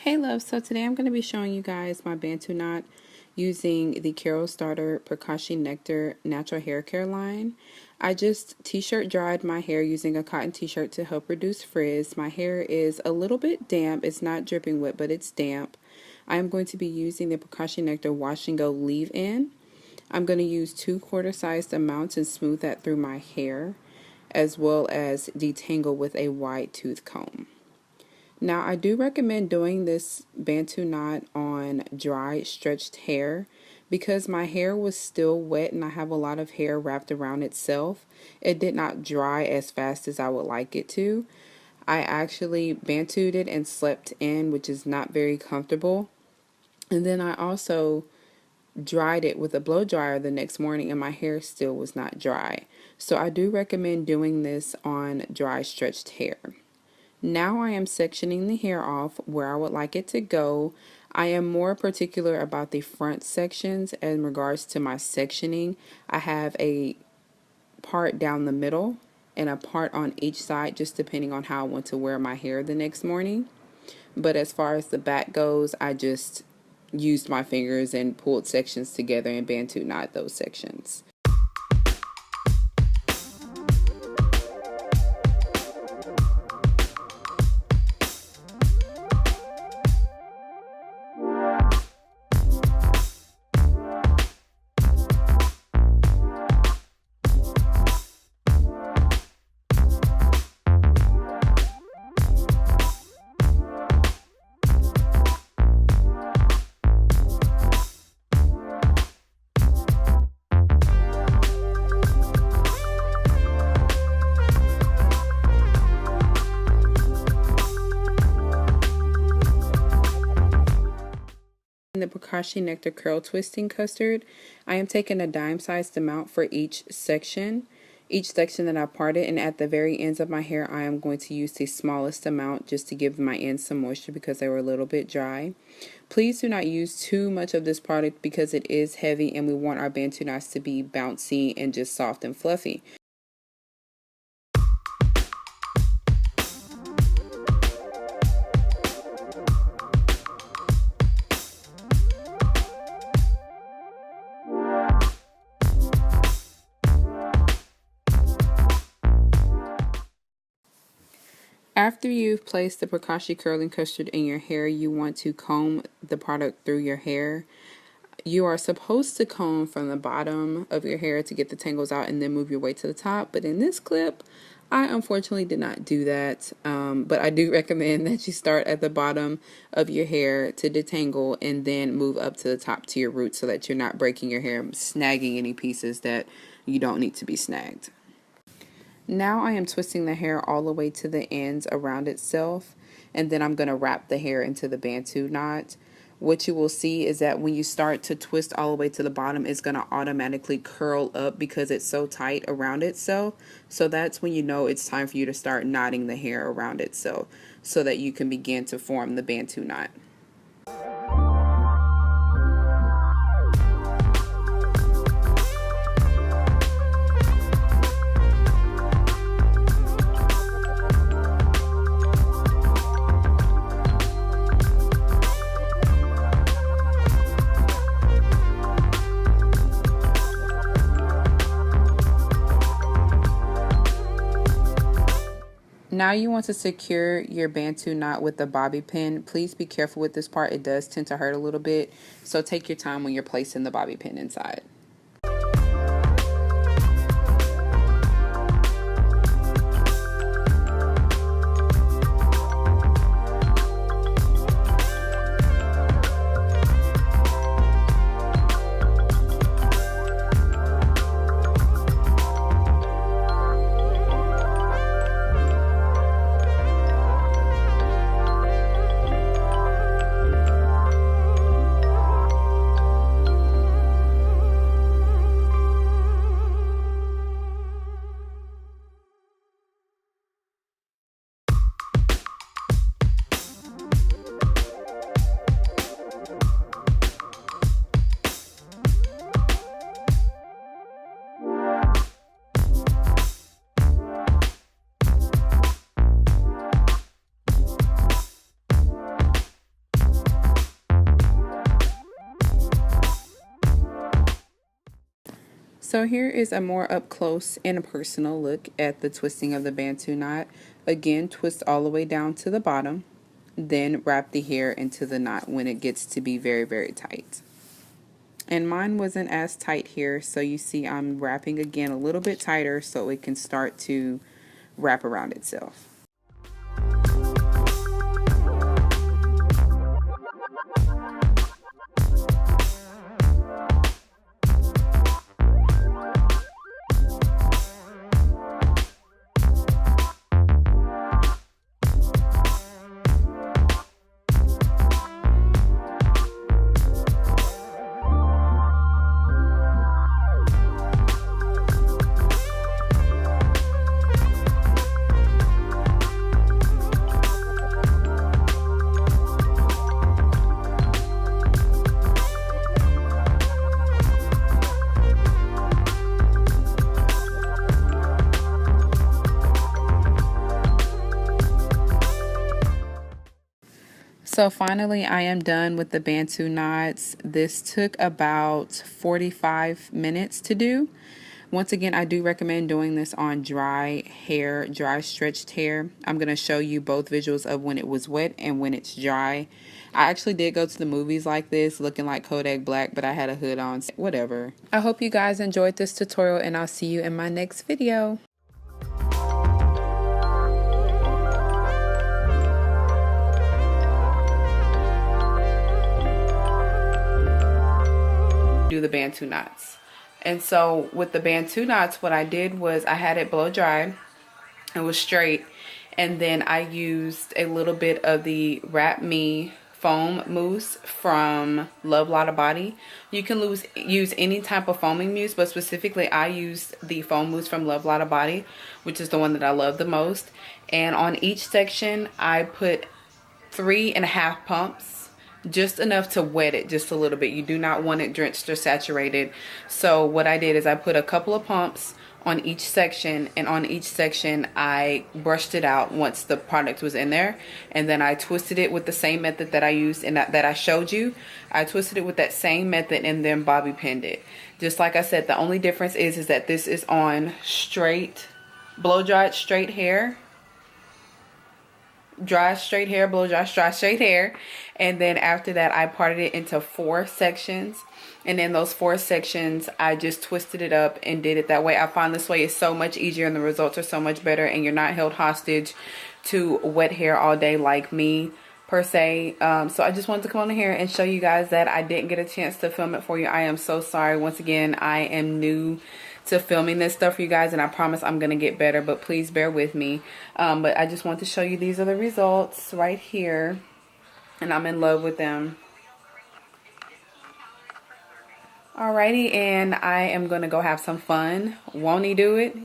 Hey love, so today I'm going to be showing you guys my Bantu Knot using the Carol Starter Pracaxi Nectar natural hair care line. I just t-shirt dried my hair using a cotton t-shirt to help reduce frizz. My hair is a little bit damp. It's not dripping wet, but it's damp. I'm going to be using the Pracaxi Nectar Wash and Go Leave-In. I'm going to use 2 quarter-sized amounts and smooth that through my hair, as well as detangle with a wide tooth comb. Now, I do recommend doing this Bantu Knot on dry, stretched hair because my hair was still wet and I have a lot of hair wrapped around itself. It did not dry as fast as I would like it to. I actually Bantu'd it and slept in, which is not very comfortable. And then I also dried it with a blow dryer the next morning and my hair still was not dry. So I do recommend doing this on dry, stretched hair. Now I am sectioning the hair off where I would like it to go. I am more particular about the front sections in regards to my sectioning. I have a part down the middle and a part on each side, just depending on how I want to wear my hair the next morning. But as far as the back goes, I just used my fingers and pulled sections together and Bantu knot those sections. The Pracaxi Nectar Curl Twisting Custard, I am taking a dime-sized amount for each section that I parted, and at the very ends of my hair I am going to use the smallest amount just to give my ends some moisture because they were a little bit dry. Please do not use too much of this product because it is heavy and we want our Bantu knots to be bouncy and just soft and fluffy. After you've placed the Pracaxi curling custard in your hair, you want to comb the product through your hair. You are supposed to comb from the bottom of your hair to get the tangles out and then move your way to the top. But in this clip, I unfortunately did not do that. But I do recommend that you start at the bottom of your hair to detangle and then move up to the top to your roots so that you're not breaking your hair, snagging any pieces that you don't need to be snagged. Now I am twisting the hair all the way to the ends around itself, and then I'm going to wrap the hair into the Bantu knot. What you will see is that when you start to twist all the way to the bottom, it's going to automatically curl up because it's so tight around itself. So that's when you know it's time for you to start knotting the hair around itself so that you can begin to form the Bantu knot. Now you want to secure your Bantu knot with the bobby pin. Please be careful with this part. It does tend to hurt a little bit, so take your time when you're placing the bobby pin inside. So here is a more up close and a personal look at the twisting of the Bantu knot. Again, twist all the way down to the bottom, then wrap the hair into the knot when it gets to be very, very tight. And mine wasn't as tight here, so you see I'm wrapping again a little bit tighter so it can start to wrap around itself. So finally, I am done with the Bantu knots. This took about 45 minutes to do. Once again, I do recommend doing this on dry hair, dry stretched hair. I'm going to show you both visuals of when it was wet and when it's dry. I actually did go to the movies like this, looking like Kodak Black, but I had a hood on. Whatever. I hope you guys enjoyed this tutorial, and I'll see you in my next video. Do the Bantu knots. And so with the Bantu knots, what I did was I had it blow dry. It was straight, and then I used a little bit of the Wrap Me foam mousse from Love Lotta Body. You can use any type of foaming mousse, but specifically I used the foam mousse from Love Lotta Body, which is the one that I love the most. And on each section I put 3.5 pumps. Just enough to wet it just a little bit. You do not want it drenched or saturated. So what I did is I put a couple of pumps on each section, and on each section I brushed it out once the product was in there, and then I twisted it with the same method that I used and that I showed you. I twisted it with that same method and then bobby pinned it. Just like I said, the only difference is that this is on straight, blow dried straight hair. Dry straight hair, blow dry straight hair, and then after that I parted it into 4 sections, and in those 4 sections I just twisted it up and did it that way. I find this way is so much easier and the results are so much better, and you're not held hostage to wet hair all day like me per se. So I just wanted to come on here and show you guys that I didn't get a chance to film it for you. I am so sorry. Once again, I am new to filming this stuff for you guys, and I promise I'm gonna get better, but please bear with me. But I just want to show you these are the results right here, and I'm in love with them. Alrighty, and I am gonna go have some fun. Won't he do it?